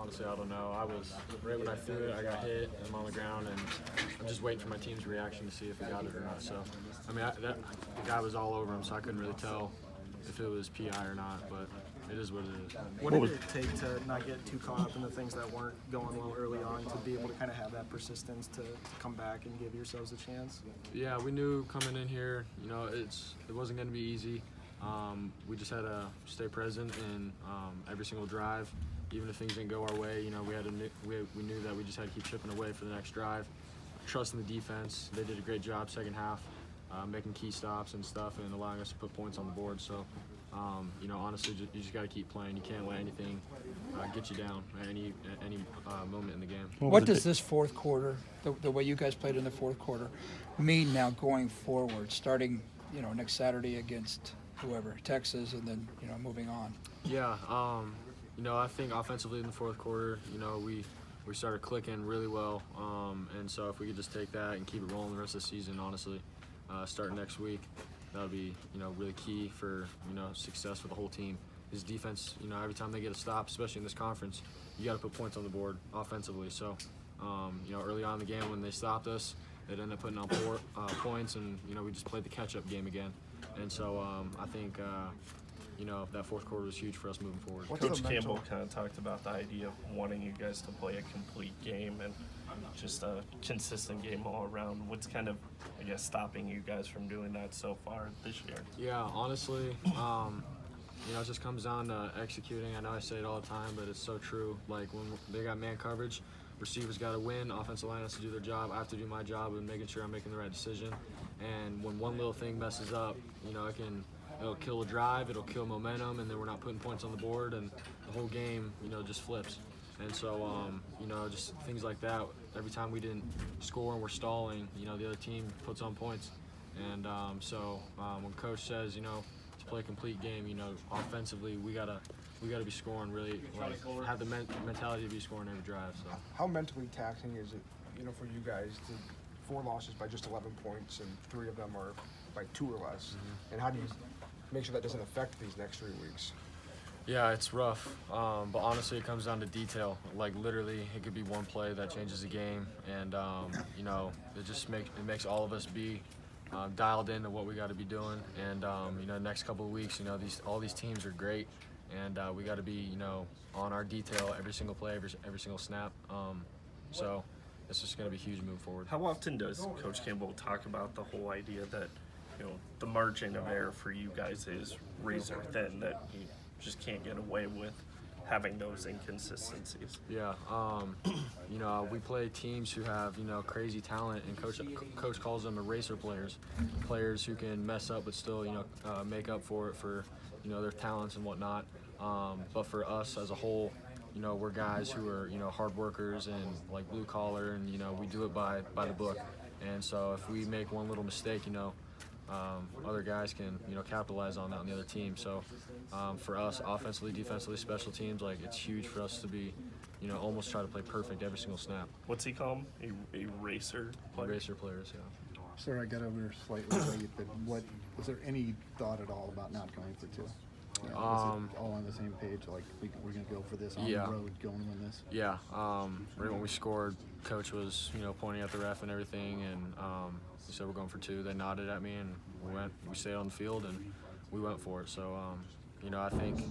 Honestly, I don't know. I was right when I threw it, I got hit, and I'm on the ground, and I'm just waiting for my team's reaction to see if he got it or not. So, I mean, the guy was all over him, so I couldn't really tell if it was PI or not, but it is what it is. What did it take to not get too caught up in the things that weren't going well early on, to be able to kind of have that persistence to come back and give yourselves a chance? Yeah, we knew coming in here, you know, it wasn't going to be easy. We just had to stay present in every single drive. Even if things didn't go our way, you know, we knew that we just had to keep chipping away for the next drive. Trusting the defense, they did a great job second half, making key stops and stuff, and allowing us to put points on the board. So, you know, honestly, you just got to keep playing. You can't let anything get you down at any moment in the game. What does this fourth quarter, the way you guys played in the fourth quarter, mean now going forward, starting, you know, next Saturday against whoever, Texas, and then, you know, moving on? Yeah, you know, I think offensively in the fourth quarter, you know, we started clicking really well, and so if we could just take that and keep it rolling the rest of the season, honestly, starting next week, that would be, you know, really key for, you know, success for the whole team. His defense, you know, every time they get a stop, especially in this conference, you got to put points on the board offensively. So, you know, early on in the game when they stopped us, they ended up putting on points, and, you know, we just played the catch-up game again. And so I think, you know, that fourth quarter was huge for us moving forward. Coach Campbell kind of talked about the idea of wanting you guys to play a complete game and just a consistent game all around. What's kind of, I guess, stopping you guys from doing that so far this year? Yeah, honestly, you know, it just comes down to executing. I know I say it all the time, but it's so true. Like, when they got man coverage, receivers got to win, offensive line has to do their job. I have to do my job of making sure I'm making the right decision. And when one little thing messes up, you know, it'll kill a drive, it'll kill momentum, and then we're not putting points on the board, and the whole game, you know, just flips. And so, you know, just things like that. Every time we didn't score and we're stalling, you know, the other team puts on points. And so when Coach says, you know, to play a complete game, you know, offensively we gotta be scoring really, like, have the mentality to be scoring every drive. So how mentally taxing is it, you know, for you guys to 4 losses by just 11 points, and 3 of them are by 2 or less? Mm-hmm. And how do you make sure that doesn't affect these next 3 weeks? Yeah, it's rough, but honestly, it comes down to detail. Like, literally, it could be one play that changes the game, and you know, it makes all of us be dialed into what we got to be doing. And you know, next couple of weeks, you know, all these teams are great, and we got to be, you know, on our detail every single play, every single snap. So it's just going to be huge moving forward. How often does Coach Campbell talk about the whole idea that, you know, the margin of error for you guys is razor thin, that you just can't get away with having those inconsistencies? Yeah, you know, we play teams who have, you know, crazy talent, and coach calls them eraser players who can mess up but still, you know, make up for it for, you know, their talents and whatnot. But for us as a whole, you know, we're guys who are, you know, hard workers and, like, blue collar, and, you know, we do it by the book. And so if we make one little mistake, you know, other guys can, you know, capitalize on that on the other team. So for us, offensively, defensively, special teams, like, it's huge for us to be, you know, almost try to play perfect every single snap. What's he call them? A racer player? Eraser players, yeah. Sir, I got over slightly late, but was there any thought at all about not going for 2? Was it all on the same page? Like, we're going to go for this on the road, going to win this? Yeah. Right when we scored, Coach was, you know, pointing at the ref and everything, and he said we're going for 2. They nodded at me, and we stayed on the field, and we went for it. So, you know, I think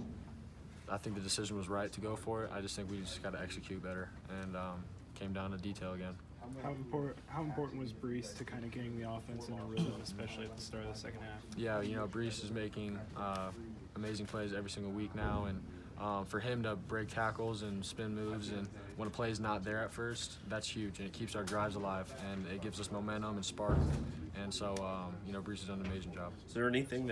the decision was right to go for it. I just think we just got to execute better, and came down to detail again. How important was Brees to kind of getting the offense in a rhythm, especially at the start of the second half? Yeah, you know, Brees is making amazing plays every single week now, and for him to break tackles and spin moves, and when a play is not there at first, that's huge, and it keeps our drives alive, and it gives us momentum and spark. And so, you know, Brees has done an amazing job. Is there anything